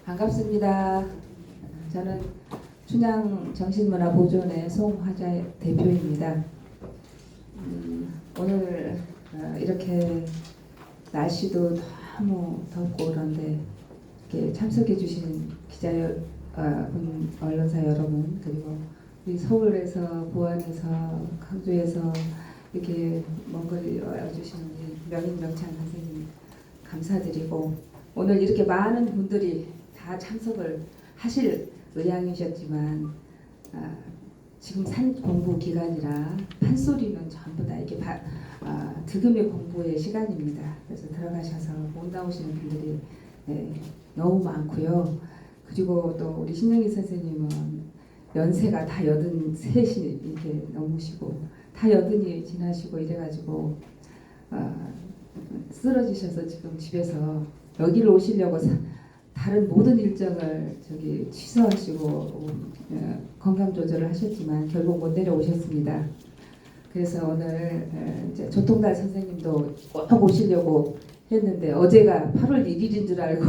반갑습니다. 저는 춘향 정신문화보존의 송화자 대표입니다. 오늘 이렇게 날씨도 너무 덥고 그런데 이렇게 참석해 주신 언론사 여러분, 그리고 우리 서울에서, 부안에서, 강주에서 이렇게 먼 거리 와주신 우리 명인명창 선생님 감사드리고, 오늘 이렇게 많은 분들이 다 참석을 하실 의향이셨지만 지금 산 공부 기간이라 판소리는 전부 다 이렇게 득음의 공부의 시간입니다. 그래서 들어가셔서 못 나오시는 분들이 너무 많고요. 그리고 또 우리 신영희 선생님은 연세가 다 83이 이렇게 넘으시고 다 80이 지나시고 이래가지고 쓰러지셔서 지금 집에서 여기를 오시려고 다른 모든 일정을 취소하시고 건강 조절을 하셨지만 결국 못 내려오셨습니다. 그래서 오늘 이제 조통달 선생님도 꼭 오시려고 했는데 어제가 8월 1일인 줄 알고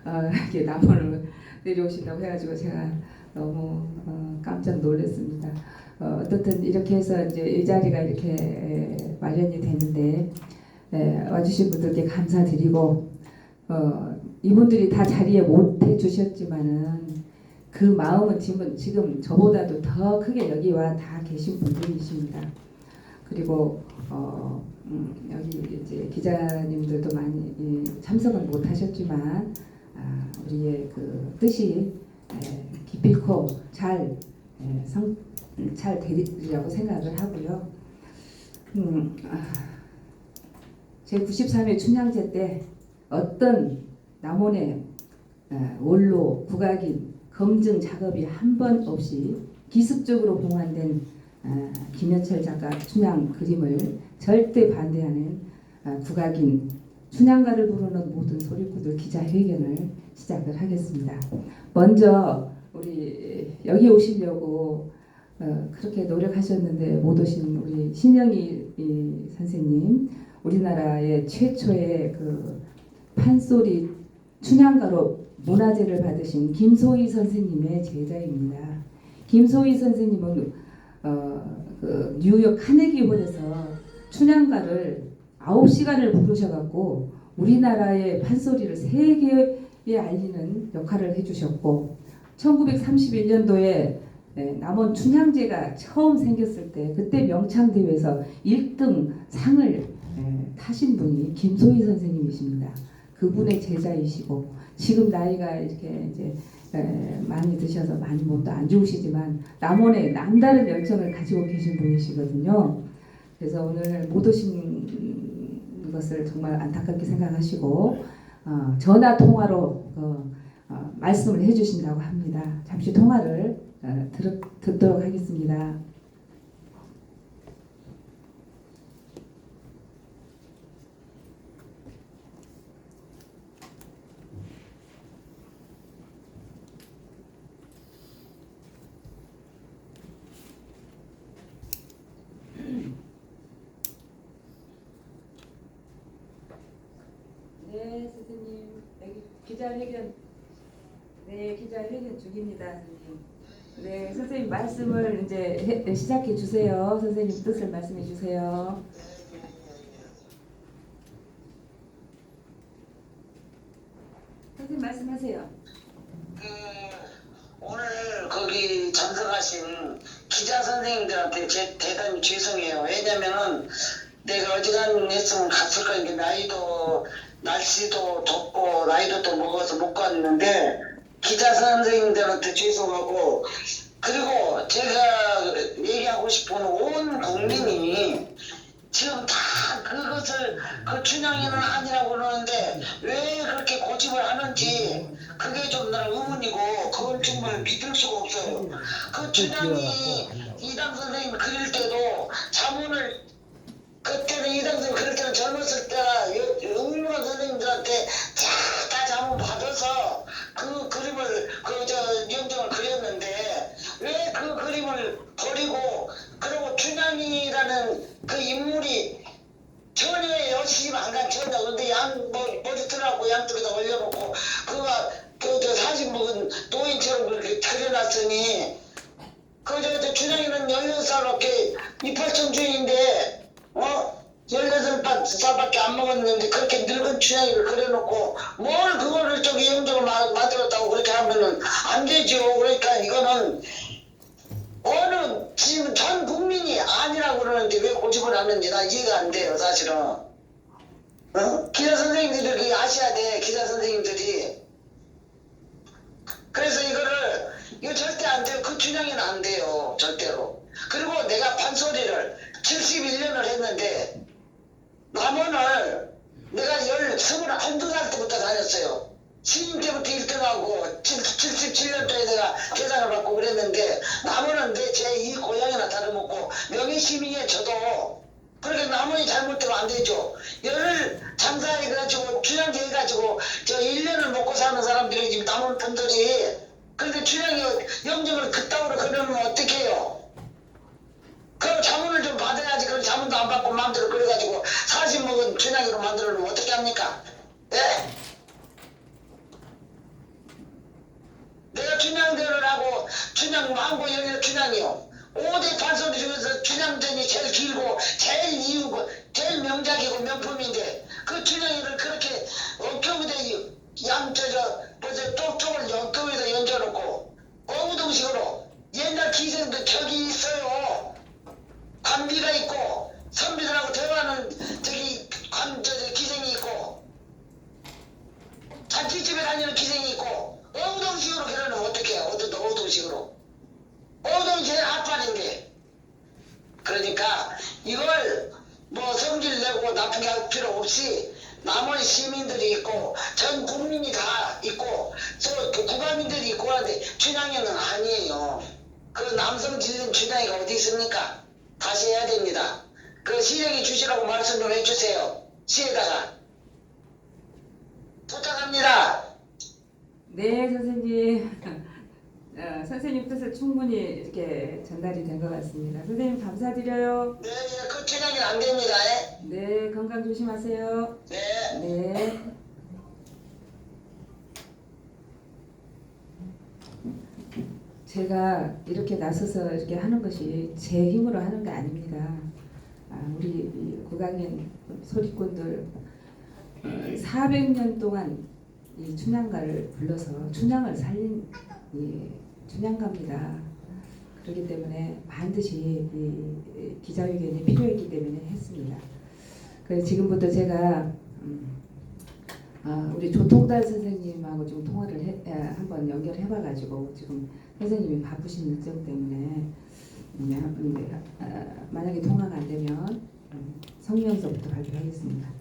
이렇게 남원을 내려오신다고 해가지고 제가 너무 깜짝 놀랐습니다. 어떻든 이렇게 해서 이제 이 자리가 이렇게 마련이 되는데 와주신 분들께 감사드리고 이분들이 다 자리에 못 해주셨지만은 그 마음은 지금 저보다도 더 크게 여기 와 다 계신 분들이십니다. 그리고 여기 이제 기자님들도 많이 참석은 못 하셨지만 우리의 그 뜻이 기필코 잘 되리라고 생각을 하고요. 제 93회 춘향제 때 어떤 남원의 원로, 국악인, 검증 작업이 한 번 없이 기습적으로 봉환된 김현철 작가 춘향 그림을 절대 반대하는 국악인, 춘향가를 부르는 모든 소리꾼들 기자회견을 시작을 하겠습니다. 먼저 우리 여기 오시려고 그렇게 노력하셨는데 못 오신 우리 신영희 선생님, 우리나라의 최초의 그 판소리 춘향가로 문화재를 받으신 김소희 선생님의 제자입니다. 김소희 선생님은 그 뉴욕 카네기홀에서 춘향가를 9시간을 부르셔갖고 우리나라의 판소리를 세계에 알리는 역할을 해주셨고, 1931년도에 남원 춘향제가 처음 생겼을 때 그때 명창대회에서 1등 상을 타신 분이 김소희 선생님이십니다. 그분의 제자이시고 지금 나이가 이렇게 이제 많이 드셔서 많이 몸도 안 좋으시지만 남원에 남다른 열정을 가지고 계신 분이시거든요. 그래서 오늘 못 오신 것을 정말 안타깝게 생각하시고 전화 통화로 말씀을 해주신다고 합니다. 잠시 통화를 듣도록 하겠습니다. 네, 선생님. 여기 기자회견 중입니다, 선생님. 네, 선생님 말씀을 이제 시작해 주세요. 선생님 뜻을 말씀해 주세요. 선생님 말씀하세요. 오늘 거기 참석하신 기자 선생님들한테 대단히 죄송해요. 왜냐면은 내가 어지간 했으면 갔을 거니까 날씨도 덥고 나이도 또 먹어서 못 갔는데 기자 선생님들한테 죄송하고, 그리고 제가 얘기하고 싶은 온 국민이 지금 다 그것을 그 춘향이는 아니라고 그러는데 왜 그렇게 고집을 하는지 그게 좀 나는 의문이고, 그건 정말 믿을 수가 없어요. 그 춘향이 이당 선생님 그릴 때도 자문을, 그때는 이당 선생님 그릴 때는 젊었을 때나 응유관 선생님들한테 다 자문 받아서 그 그림을 영정을 그렸는데 왜 그 그림을 버리고, 그리고 춘향이라는 그 인물이 전혀 여시집 안 간 전혀, 근데 머리털하고 양쪽에다 올려놓고 그가 그 먹은 노인처럼 그렇게 차려놨으니 그저 춘향이는 16살밖에 이팔청주인데 16살밖에 안 먹었는데 그렇게 늙은 춘향이를 그려놓고 뭘 그거를 저기 영적을 만들었다고 그렇게 하면은 안 되죠. 그러니까 이거는 어느 지금 전 국민이 아니라고 그러는데 왜 고집을 하는지 나 이해가 안 돼요 사실은. 기자 선생님들이 아셔야 돼. 기자 선생님들이. 그래서 이거 절대 안 돼요. 그 춘향이는 안 돼요. 절대로. 그리고 내가 판소리를 71년을 했는데 남원을 내가 21살 때부터 다녔어요. 신임 때부터 1등하고 77년도에 내가 대상을 받고 그랬는데 남원은 내 제2 고향이나 다름없고 명예시민이에요. 저도. 그러니까 남원이 잘못되면 안 되죠. 열을 장사해가지고 춘향제 해가지고 저 1년을 먹고 사는 사람들이 지금 남원 분들이 그런데 춘향이 영정을 그따위로 그러면 어떡해요. 그럼 자문을 좀 받아야지. 그럼 자문도 안 받고 마음대로 그래가지고 40 먹은 춘향이로 만들어 놓으면 어떻게 합니까? 예? 내가 춘향전을 하고 춘향 망고 연일 춘향이요. 5대 판소리 중에서 춘향전이 제일 길고 제일 이유고 제일 명작이고 명품인데 그 춘향이를 그렇게 어깨부대 벌써 쪽쪽을 어깨에다 연져놓고 어우동식으로 옛날 기생도 저기 있어요. 관비가 있고 선비들하고 대화하는 저기 기생이 있고 잔치집에 다니는 기생이 있고 어우동식으로 그러면 어떡해요. 어우동식으로. 어우동이 제일 앞발인데. 그러니까 이걸 뭐 성질 내고 나쁘게 할 필요 없이 남원 시민들이 있고 전 국민이 다 있고 또 국가민들이 있고 하는데 춘향이는 아니에요. 그 남성 질린 춘향이가 어디 있습니까? 다시 해야 됩니다. 그 시정해 주시라고 말씀 좀 해주세요. 시에다가 부탁합니다. 네, 선생님. 선생님 뜻을 충분히 이렇게 전달이 된 것 같습니다. 선생님 감사드려요. 네, 그 춘향이는 안 됩니다. 네, 건강 조심하세요. 네. 네. 제가 이렇게 나서서 이렇게 하는 것이 제 힘으로 하는 게 아닙니다. 우리 이 국악인 소리꾼들 400년 동안 이 춘향가를 불러서 춘향을 살린 이 춘향가입니다. 그렇기 때문에 반드시 이 기자회견이 필요했기 때문에 했습니다. 그래서 지금부터 제가 우리 조통달 선생님하고 좀 통화를 한번 연결해봐가지고 지금 선생님이 바쁘신 일정 때문에 만약에 통화가 안 되면 성명서부터 발표하겠습니다.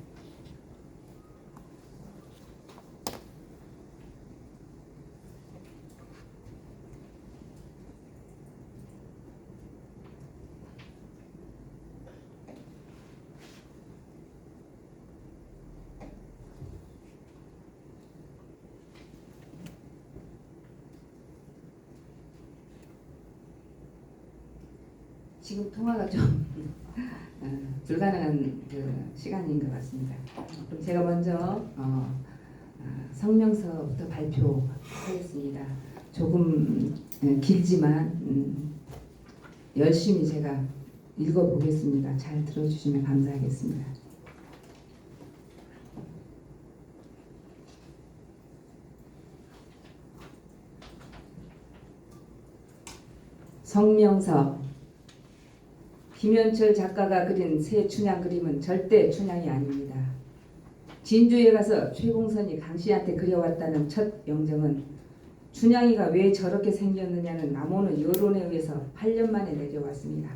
지금 통화가 좀 불가능한 그 시간인 것 같습니다. 그럼 제가 먼저 성명서부터 발표하겠습니다. 조금 길지만 열심히 제가 읽어보겠습니다. 잘 들어주시면 감사하겠습니다. 성명서. 김현철 작가가 그린 새 춘향 그림은 절대 춘향이 아닙니다. 진주에 가서 최봉선이 강씨한테 그려왔다는 첫 영정은 춘향이가 왜 저렇게 생겼느냐는 남오는 여론에 의해서 8년 만에 내려왔습니다.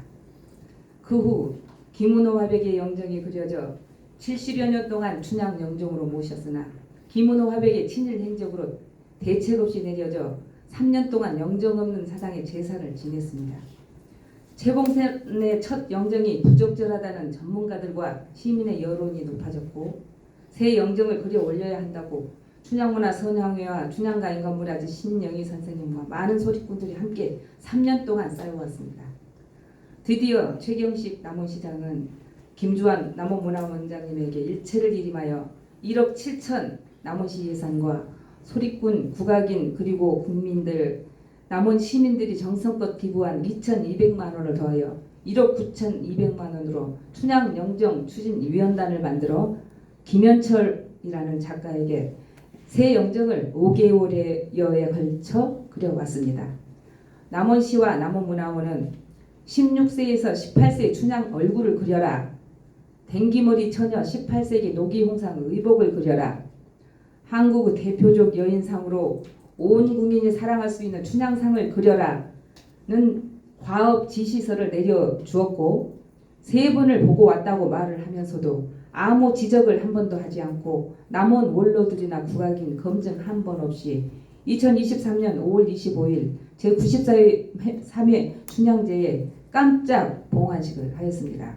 그 후 김은호 화백의 영정이 그려져 70여 년 동안 춘향 영정으로 모셨으나 김은호 화백의 친일 행적으로 대책 없이 내려져 3년 동안 영정 없는 사당의 제사를 지냈습니다. 최봉선의 첫 영정이 부적절하다는 전문가들과 시민의 여론이 높아졌고 새 영정을 그려 올려야 한다고 춘향문화 선향회와 춘향가 인간문화재 신영희 선생님과 많은 소리꾼들이 함께 3년 동안 쌓여왔습니다. 드디어 최경식 남원시장은 김주환 남원문화원장님에게 일체를 일임하여 1억 7천 남원시 예산과 소리꾼, 국악인 그리고 국민들 남원 시민들이 정성껏 기부한 2,200만 원을 더하여 1억 9,200만 원으로 춘향 영정 추진위원단을 만들어 김현철이라는 작가에게 새 영정을 5개월여에 걸쳐 그려왔습니다. 남원시와 남원문화원은 16세에서 18세 춘향 얼굴을 그려라, 댕기머리 처녀 18세기 노기홍상 의복을 그려라, 한국의 대표적 여인상으로 온 국민이 사랑할 수 있는 춘향상을 그려라는 과업 지시서를 내려주었고 3번을 보고 왔다고 말을 하면서도 아무 지적을 한 번도 하지 않고 남원 원로들이나 국악인 검증 한 번 없이 2023년 5월 25일 제93회 춘향제에 깜짝 봉안식을 하였습니다.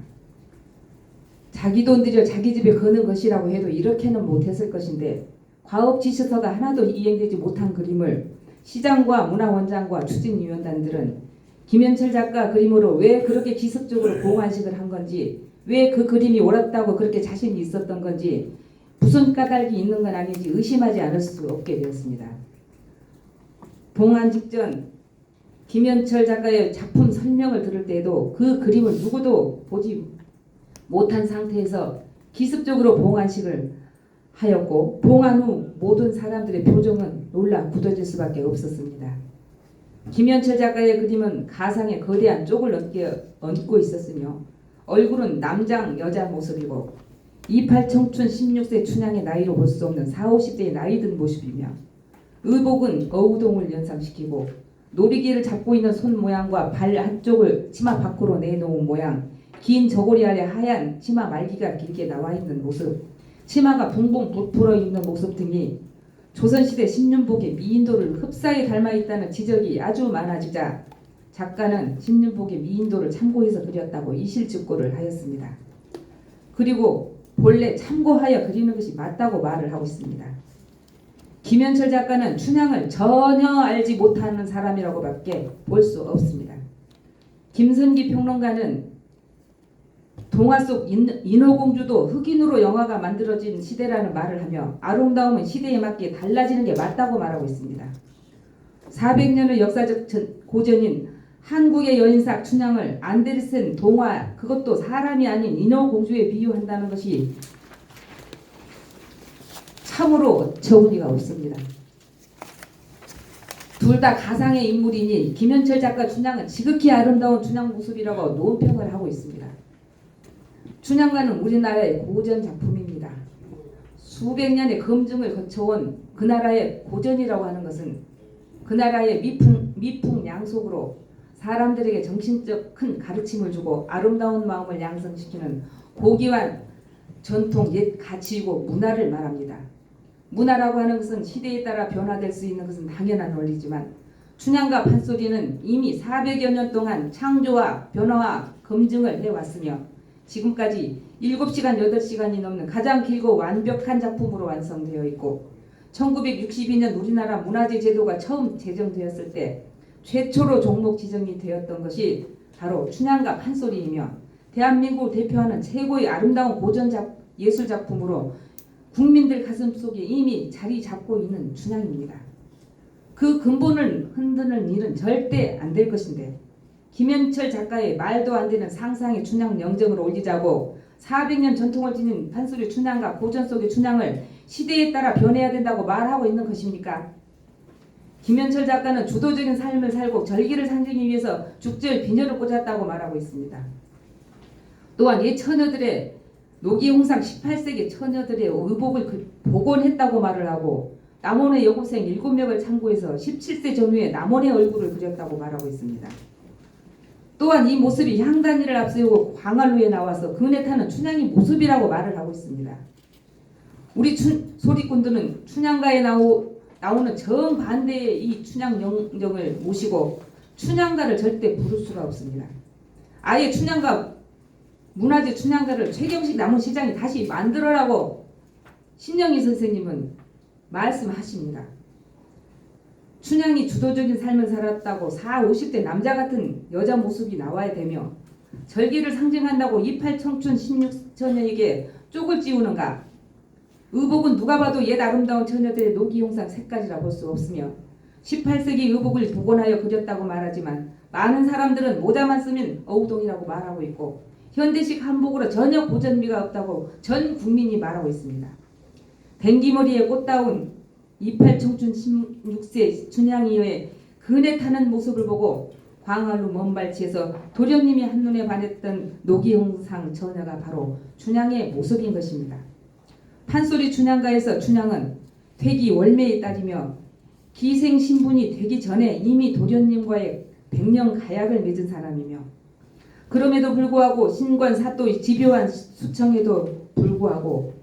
자기 돈 들여 자기 집에 거는 것이라고 해도 이렇게는 못했을 것인데 과업 지시서가 하나도 이행되지 못한 그림을 시장과 문화원장과 추진위원단들은 김현철 작가 그림으로 왜 그렇게 기습적으로 봉안식을 한 건지, 왜 그 그림이 옳았다고 그렇게 자신이 있었던 건지, 무슨 까닭이 있는 건 아닌지 의심하지 않을 수 없게 되었습니다. 봉안 직전 김현철 작가의 작품 설명을 들을 때에도 그 그림을 누구도 보지 못한 상태에서 기습적으로 봉안식을 하였고 봉안 후 모든 사람들의 표정은 놀라 굳어질 수밖에 없었습니다. 김현철 작가의 그림은 가상의 거대한 쪽을 얹고 있었으며 얼굴은 남장 여자 모습이고 28 청춘 16세 춘향의 나이로 볼 수 없는 40, 50대의 나이 든 모습이며 의복은 어우동을 연상시키고 놀이기를 잡고 있는 손 모양과 발 한쪽을 치마 밖으로 내놓은 모양, 긴 저고리 아래 하얀 치마 말기가 길게 나와 있는 모습, 치마가 붕붕 부풀어 있는 모습 등이 조선시대 신윤복의 미인도를 흡사히 닮아 있다는 지적이 아주 많아지자 작가는 신윤복의 미인도를 참고해서 그렸다고 이실직고를 하였습니다. 그리고 본래 참고하여 그리는 것이 맞다고 말을 하고 있습니다. 김현철 작가는 춘향을 전혀 알지 못하는 사람이라고밖에 볼 수 없습니다. 김선기 평론가는 동화 속 인어공주도 흑인으로 영화가 만들어진 시대라는 말을 하며 아름다움은 시대에 맞게 달라지는 게 맞다고 말하고 있습니다. 400년의 역사적 고전인 한국의 여인상 춘향을 안데르센 동화, 그것도 사람이 아닌 인어공주에 비유한다는 것이 참으로 저울리가 없습니다. 둘 다 가상의 인물이니 김현철 작가 춘향은 지극히 아름다운 춘향 모습이라고 논평을 하고 있습니다. 춘향가는 우리나라의 고전 작품입니다. 수백 년의 검증을 거쳐온 그 나라의 고전이라고 하는 것은 그 나라의 미풍양속으로 사람들에게 정신적 큰 가르침을 주고 아름다운 마음을 양성시키는 고귀한 전통 옛 가치이고 문화를 말합니다. 문화라고 하는 것은 시대에 따라 변화될 수 있는 것은 당연한 원리지만 춘향가 판소리는 이미 400여 년 동안 창조와 변화와 검증을 해왔으며 지금까지 7시간, 8시간이 넘는 가장 길고 완벽한 작품으로 완성되어 있고 1962년 우리나라 문화재 제도가 처음 제정되었을 때 최초로 종목 지정이 되었던 것이 바로 춘향가 판소리이며 대한민국을 대표하는 최고의 아름다운 고전 예술 작품으로 국민들 가슴속에 이미 자리 잡고 있는 춘향입니다. 그 근본을 흔드는 일은 절대 안 될 것인데 김현철 작가의 말도 안 되는 상상의 춘향 영정을 올리자고 400년 전통을 지닌 판소리 춘향과 고전 속의 춘향을 시대에 따라 변해야 된다고 말하고 있는 것입니까? 김현철 작가는 주도적인 삶을 살고 절기를 상징하기 위해서 죽절 비녀를 꽂았다고 말하고 있습니다. 또한 옛 처녀들의 노기홍상 18세기 처녀들의 의복을 복원했다고 말을 하고 남원의 여고생 7명을 참고해서 17세 전후에 남원의 얼굴을 그렸다고 말하고 있습니다. 또한 이 모습이 향단이를 앞세우고 광활루에 나와서 그네 타는 춘향의 모습이라고 말을 하고 있습니다. 우리 소리꾼들은 춘향가에 나오는 정반대의 이 춘향 영정을 모시고 춘향가를 절대 부를 수가 없습니다. 아예 춘향가 문화재 춘향가를 최경식 남원시장이 다시 만들어라고 신영희 선생님은 말씀하십니다. 춘향이 주도적인 삶을 살았다고 40, 50대 남자 같은 여자 모습이 나와야 되며 절기를 상징한다고 28 청춘 16처녀에게 쪽을 찌우는가? 의복은 누가 봐도 옛 아름다운 처녀들의 노기용상 색깔이라 볼 수 없으며 18세기 의복을 복원하여 그렸다고 말하지만 많은 사람들은 모자만 쓰면 어우동이라고 말하고 있고 현대식 한복으로 전혀 고전미가 없다고 전 국민이 말하고 있습니다. 뱅기머리에 꽃다운 28 청춘 16세 춘향이의 그네 타는 모습을 보고 광활로 먼발치에서 도련님이 한눈에 반했던 노기홍상 처녀가 바로 춘향의 모습인 것입니다. 판소리 춘향가에서 춘향은 퇴기 월매의 딸이며 기생 신분이 되기 전에 이미 도련님과의 백년 가약을 맺은 사람이며 그럼에도 불구하고 신관 사또의 집요한 수청에도 불구하고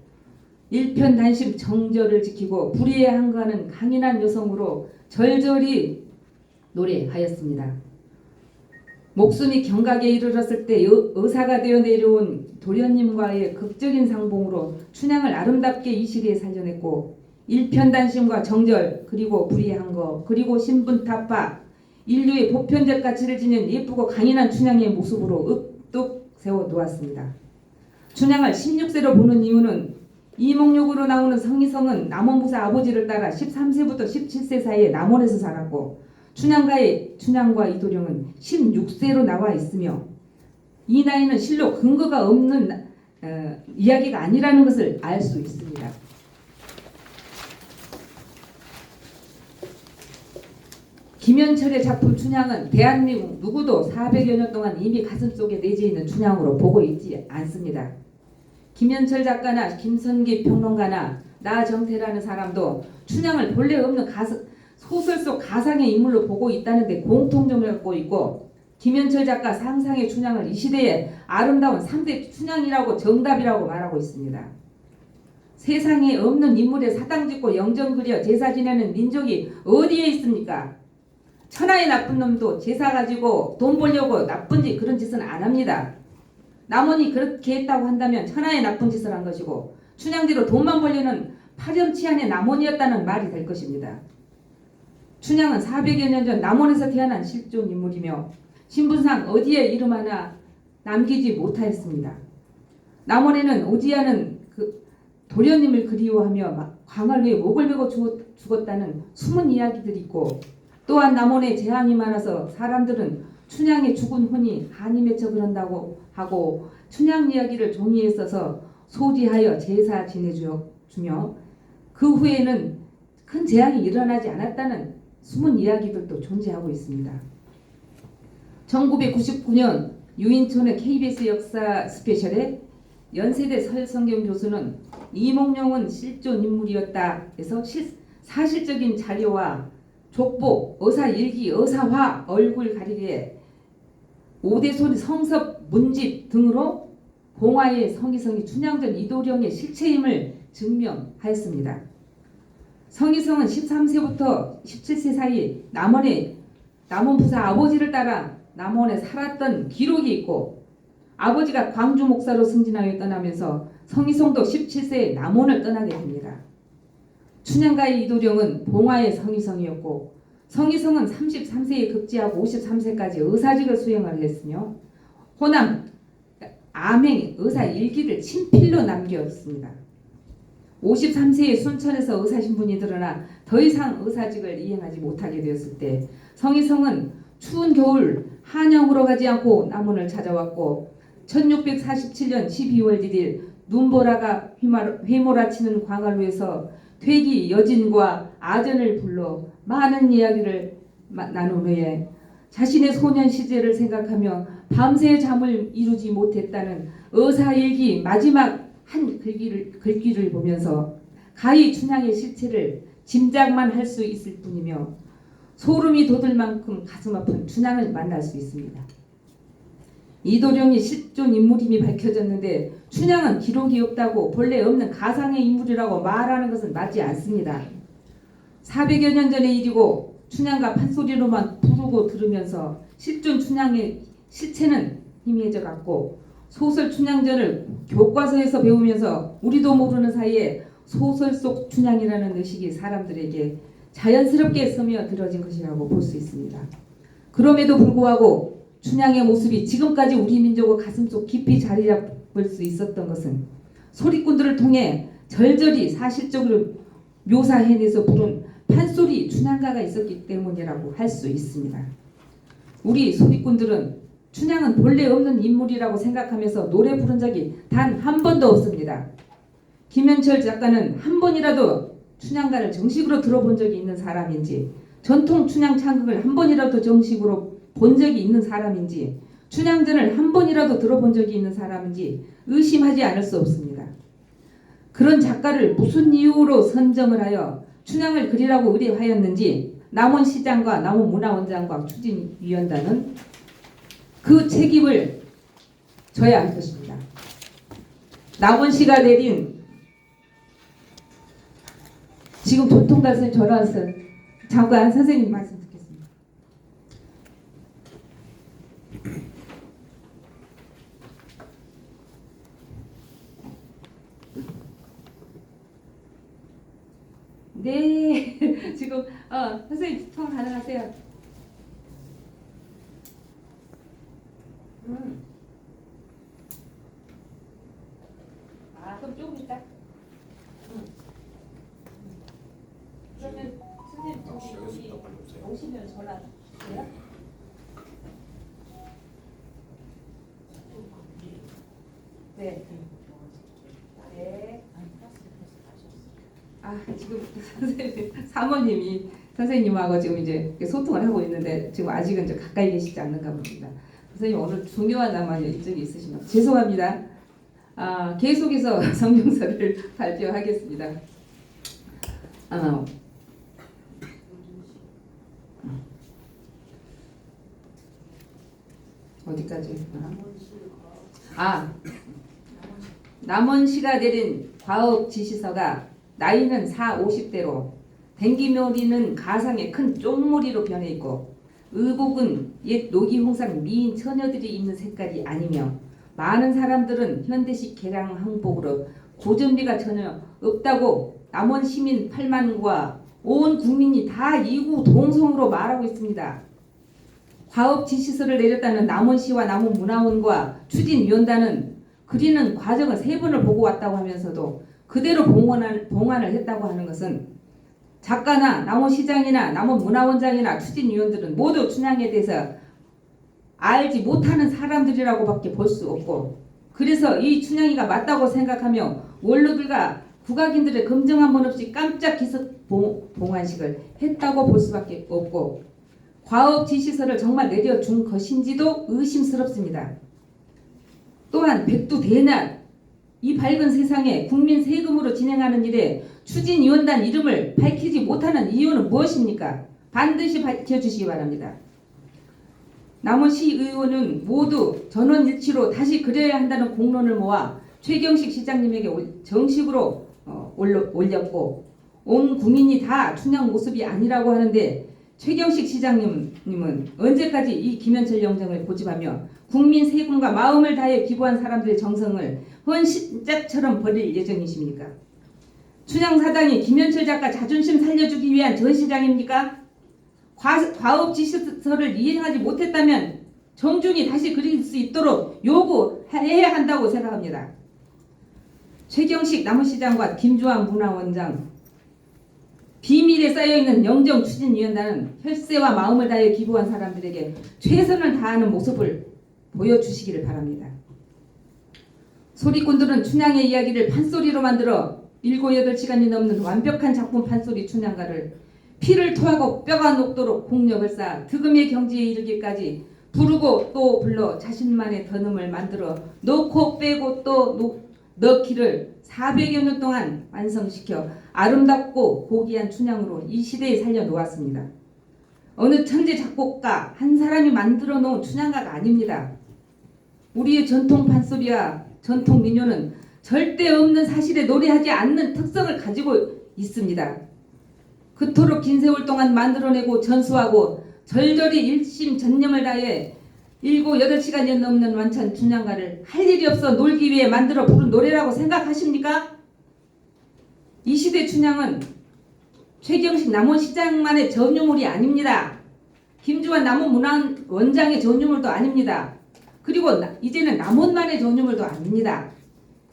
일편단심 정절을 지키고 불의에 항거하는 강인한 여성으로 절절히 노래하였습니다. 목숨이 경각에 이르렀을 때 의사가 되어 내려온 도련님과의 극적인 상봉으로 춘향을 아름답게 이 시대에 살려냈고 일편단심과 정절 그리고 불의한 거 그리고 신분타파 인류의 보편적 가치를 지닌 예쁘고 강인한 춘향의 모습으로 읍뚝 세워놓았습니다. 춘향을 16세로 보는 이유는 이몽룡으로 나오는 성희성은 남원부사 아버지를 따라 13세부터 17세 사이에 남원에서 살았고 춘향과 이도령은 16세로 나와 있으며 이 나이는 실로 근거가 없는 이야기가 아니라는 것을 알 수 있습니다. 김현철의 작품 춘향은 대한민국 누구도 400여 년 동안 이미 가슴속에 내재 있는 춘향으로 보고 있지 않습니다. 김현철 작가나 김선기 평론가나 나정태라는 사람도 춘향을 본래 없는 소설 속 가상의 인물로 보고 있다는 데 공통점을 갖고 있고 김현철 작가 상상의 춘향을 이 시대의 아름다운 3대 춘향이라고 정답이라고 말하고 있습니다. 세상에 없는 인물에 사당짓고 영정 그려 제사 지내는 민족이 어디에 있습니까? 천하의 나쁜 놈도 제사 가지고 돈 벌려고 나쁜 짓 그런 짓은 안 합니다. 남원이 그렇게 했다고 한다면 천하의 나쁜 짓을 한 것이고 춘향대로 돈만 벌려는 파렴치한의 남원이었다는 말이 될 것입니다. 춘향은 400여 년 전 남원에서 태어난 실존 인물이며 신분상 어디에 이름 하나 남기지 못하였습니다. 남원에는 오지 않은 도련님을 그리워하며 광활루에 목을 메고 죽었다는 숨은 이야기들이 있고 또한 남원에 재앙이 많아서 사람들은 춘향의 죽은 혼이 한이 맺혀 그런다고 하고 춘향 이야기를 종이에 써서 소지하여 제사 지내주며 그 후에는 큰 재앙이 일어나지 않았다는 숨은 이야기들도 존재하고 있습니다. 1999년 유인촌의 KBS 역사 스페셜에 연세대 설성경 교수는 이몽룡은 실존 인물이었다 해서 사실적인 자료와 족보, 의사일기, 의사화, 얼굴 가리개, 오대손 성섭, 문집 등으로 봉화의 성희성이 춘향전 이도령의 실체임을 증명하였습니다. 성희성은 13세부터 17세 사이 남원부사 아버지를 따라 남원에 살았던 기록이 있고 아버지가 광주 목사로 승진하여 떠나면서 성희성도 17세에 남원을 떠나게 됩니다. 춘향가의 이도령은 봉화의 성희성이었고 성희성은 33세에 급제하고 53세까지 의사직을 수행을 했으며 호남, 암행, 의사 일기를 친필로 남겼습니다. 53세에 순천에서 의사신분이 드러나 더 이상 의사직을 이행하지 못하게 되었을 때 성희성은 추운 겨울 한양으로 가지 않고 남원을 찾아왔고 1647년 12월 1일 눈보라가 휘몰아치는 광활루에서 퇴기 여진과 아전을 불러 많은 이야기를 나눈 후에 자신의 소년 시절을 생각하며 밤새 잠을 이루지 못했다는 의사일기 마지막 한 글귀를 보면서 가히 춘향의 실체를 짐작만 할 수 있을 뿐이며 소름이 돋을 만큼 가슴 아픈 춘향을 만날 수 있습니다. 이도령이 실존 인물임이 밝혀졌는데 춘향은 기록이 없다고 본래 없는 가상의 인물이라고 말하는 것은 맞지 않습니다. 400여 년 전의 일이고 춘향가 판소리로만 부르고 들으면서 실존 춘향의 실체는 희미해져 갔고 소설 춘향전을 교과서에서 배우면서 우리도 모르는 사이에 소설 속 춘향이라는 의식이 사람들에게 자연스럽게 스며들어진 것이라고 볼 수 있습니다. 그럼에도 불구하고 춘향의 모습이 지금까지 우리 민족의 가슴속 깊이 자리 잡을 수 있었던 것은 소리꾼들을 통해 절절히 사실적으로 묘사해내서 부른 판소리 춘향가가 있었기 때문이라고 할 수 있습니다. 우리 소리꾼들은 춘향은 본래 없는 인물이라고 생각하면서 노래 부른 적이 단 한 번도 없습니다. 김현철 작가는 한 번이라도 춘향가를 정식으로 들어본 적이 있는 사람인지, 전통 춘향 창극을 한 번이라도 정식으로 본 적이 있는 사람인지, 춘향전을 한 번이라도 들어본 적이 있는 사람인지 의심하지 않을 수 없습니다. 그런 작가를 무슨 이유로 선정을 하여 춘향을 그리라고 의뢰하였는지 남원시장과 남원문화원장과 추진위원단은 그 책임을 져야 할 것입니다. 남원시가 내린, 지금 교통단선에 전화 왔어요. 잠깐 선생님 말씀 듣겠습니다. 네, 지금 선생님 통화 가능하세요? 그럼 조금 이따. 그러면 선생님 저기 오시면 전화 주세요. 네. 네. 지금 선생님 사모님이 선생님하고 지금 이제 소통을 하고 있는데 지금 아직은 좀 가까이 계시지 않는가 봅니다. 선생님 오늘 중요한 남아 일정이 있으시면 죄송합니다. 계속해서 성명서를 발표하겠습니다. 어디까지 했구나. 남원시가 내린 과업 지시서가 나이는 40, 50대로 댕기머리는 가상의 큰 쪽머리로 변해 있고 의복은 옛 노기홍상 미인 처녀들이 입는 색깔이 아니며 많은 사람들은 현대식 개량 항복으로 고전비가 전혀 없다고 남원 시민 8만과 온 국민이 다 이구동성으로 말하고 있습니다. 과업 지시서를 내렸다는 남원시와 남원문화원과 추진위원단은 그리는 과정을 3번을 보고 왔다고 하면서도 그대로 봉안을 했다고 하는 것은 작가나 남원시장이나 남원문화원장이나 추진위원들은 모두 춘향에 대해서 알지 못하는 사람들이라고밖에 볼 수 없고, 그래서 이 춘향이가 맞다고 생각하며 원로들과 국악인들의 검증 한 번 없이 깜짝 기습 봉안식을 했다고 볼 수밖에 없고, 과업 지시서를 정말 내려준 것인지도 의심스럽습니다. 또한 백두대낮 이 밝은 세상에 국민 세금으로 진행하는 일에 추진위원단 이름을 밝히지 못하는 이유는 무엇입니까? 반드시 밝혀주시기 바랍니다. 남원시 의원은 모두 전원일치로 다시 그려야 한다는 공론을 모아 최경식 시장님에게 정식으로 올렸고, 온 국민이 다 춘향 모습이 아니라고 하는데 최경식 시장님은 언제까지 이 김현철 영정을 고집하며 국민 세금과 마음을 다해 기부한 사람들의 정성을 헌신짝처럼 버릴 예정이십니까? 춘향 사장이 김현철 작가 자존심 살려주기 위한 전시장입니까? 과업 지시서를 이행하지 못했다면 정중히 다시 그릴 수 있도록 요구해야 한다고 생각합니다. 최경식 남원시장과 김주환 문화원장, 비밀에 쌓여있는 영정 추진위원단은 혈세와 마음을 다해 기부한 사람들에게 최선을 다하는 모습을 보여주시기를 바랍니다. 소리꾼들은 춘향의 이야기를 판소리로 만들어 7, 8시간이 넘는 완벽한 작품 판소리 춘향가를 피를 토하고 뼈가 녹도록 공력을 쌓아 득음의 경지에 이르기까지 부르고 또 불러 자신만의 던음을 만들어 넣고 빼고 또 넣기를 400여 년 동안 완성시켜 아름답고 고귀한 춘향으로 이 시대에 살려놓았습니다. 어느 천재 작곡가 한 사람이 만들어 놓은 춘향가가 아닙니다. 우리의 전통 판소리와 전통 민요는 절대 없는 사실에 노래하지 않는 특성을 가지고 있습니다. 그토록 긴 세월 동안 만들어내고 전수하고 절절히 일심전념을 다해 7, 8시간이 넘는 완찬 춘향가를 할 일이 없어 놀기 위해 만들어 부른 노래라고 생각하십니까? 이 시대 춘향은 최경식 남원시장만의 전유물이 아닙니다. 김주환 남원문화원장의 전유물도 아닙니다. 그리고 이제는 남원만의 전유물도 아닙니다.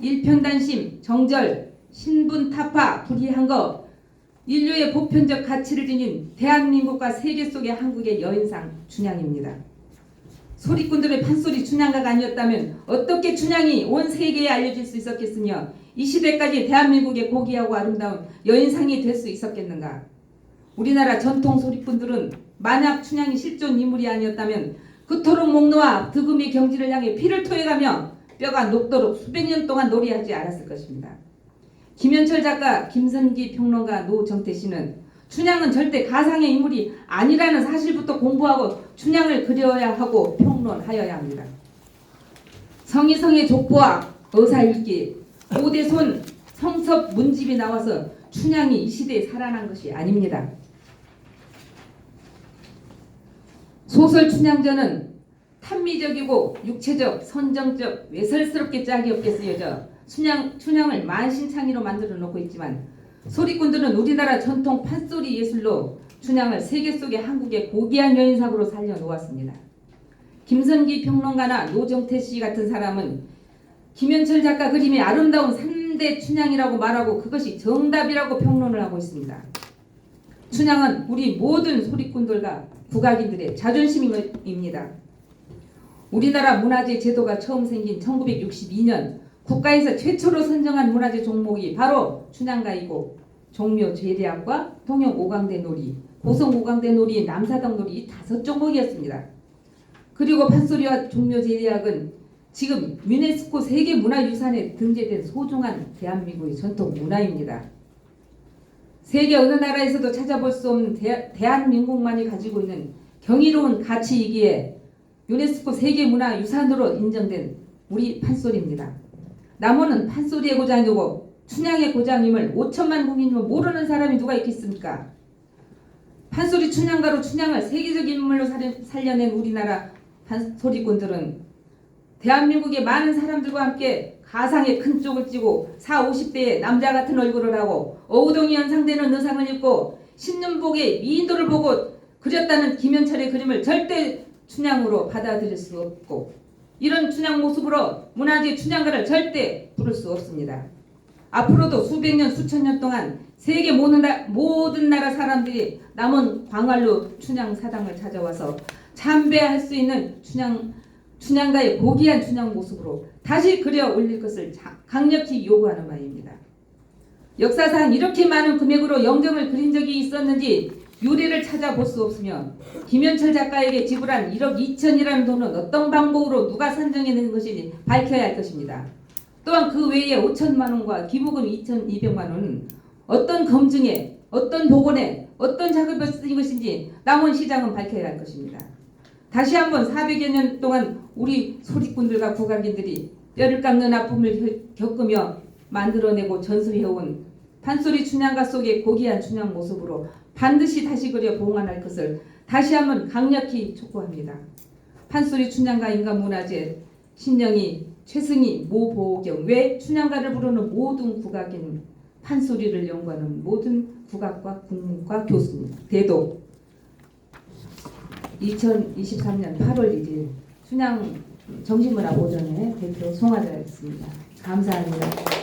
일편단심, 정절, 신분 타파 불이한 것 인류의 보편적 가치를 지닌 대한민국과 세계 속의 한국의 여인상 춘향입니다. 소리꾼들의 판소리 춘향가가 아니었다면 어떻게 춘향이 온 세계에 알려질 수 있었겠으며 이 시대까지 대한민국의 고귀하고 아름다운 여인상이 될 수 있었겠는가. 우리나라 전통 소리꾼들은 만약 춘향이 실존 인물이 아니었다면 그토록 목 놓아 득음의 경지를 향해 피를 토해가며 뼈가 녹도록 수백 년 동안 놀이하지 않았을 것입니다. 김현철 작가, 김선기 평론가, 노정태 씨는 춘향은 절대 가상의 인물이 아니라는 사실부터 공부하고 춘향을 그려야 하고 평론하여야 합니다. 성희성의 족보와 어사일기, 오대손 성섭 문집이 나와서 춘향이 이 시대에 살아난 것이 아닙니다. 소설 춘향전은 탐미적이고 육체적, 선정적, 외설스럽게 짝이 없게 쓰여져 춘향을 만신창이로 만들어 놓고 있지만 소리꾼들은 우리나라 전통 판소리 예술로 춘향을 세계 속의 한국의 고귀한 여인상으로 살려놓았습니다. 김선기 평론가나 노정태 씨 같은 사람은 김현철 작가 그림이 아름다운 3대 춘향이라고 말하고 그것이 정답이라고 평론을 하고 있습니다. 춘향은 우리 모든 소리꾼들과 국악인들의 자존심입니다. 우리나라 문화재 제도가 처음 생긴 1962년 국가에서 최초로 선정한 문화재 종목이 바로 춘향가이고 종묘 제대학과 통영 오강대 놀이, 고성 오강대 놀이, 남사당 놀이 이 5종목이었습니다. 그리고 판소리와 종묘 제대학은 지금 유네스코 세계문화유산에 등재된 소중한 대한민국의 전통 문화입니다. 세계 어느 나라에서도 찾아볼 수 없는 대한민국만이 가지고 있는 경이로운 가치이기에 유네스코 세계문화유산으로 인정된 우리 판소리입니다. 남원은 판소리의 고장이고 춘향의 고장임을 5천만 국민이면 모르는 사람이 누가 있겠습니까? 판소리 춘향가로 춘향을 세계적 인물로 살려낸 우리나라 판소리꾼들은 대한민국의 많은 사람들과 함께 가상의 큰 쪽을 찌고 40, 50대의 남자 같은 얼굴을 하고 어우동이 연상되는 의상을 입고 신년복의 미인도를 보고 그렸다는 김현철의 그림을 절대 춘향으로 받아들일 수 없고 이런 춘향 모습으로 문화재 춘향가를 절대 부를 수 없습니다. 앞으로도 수백 년 수천 년 동안 세계 모든 나라 사람들이 남원 광활루 춘향 사당을 찾아와서 참배할 수 있는 춘향가의 고귀한 춘향 모습으로 다시 그려 올릴 것을 강력히 요구하는 바입니다. 역사상 이렇게 많은 금액으로 영정을 그린 적이 있었는지 유래를 찾아볼 수 없으며 김현철 작가에게 지불한 1억 2천이라는 돈은 어떤 방법으로 누가 산정해낸 것인지 밝혀야 할 것입니다. 또한 그 외에 5천만 원과 기부금 2,200만 원은 어떤 검증에, 어떤 복원에, 어떤 작업에 쓰인 것인지 남원시장은 밝혀야 할 것입니다. 다시 한번 400여 년 동안 우리 소리꾼들과 국악인들이 뼈를 깎는 아픔을 겪으며 만들어내고 전수해온 판소리 춘향가 속의 고귀한 춘향 모습으로 반드시 다시 그려 봉안할 것을 다시 한번 강력히 촉구합니다. 판소리 춘향가 인간문화재 신영희, 최승희, 모보경 외 춘향가를 부르는 모든 국악인 판소리를 연구하는 모든 국악과 국문과 교수님 대도 2023년 8월 1일 춘향 정신문화 오전에 대표 송화되었습니다. 감사합니다.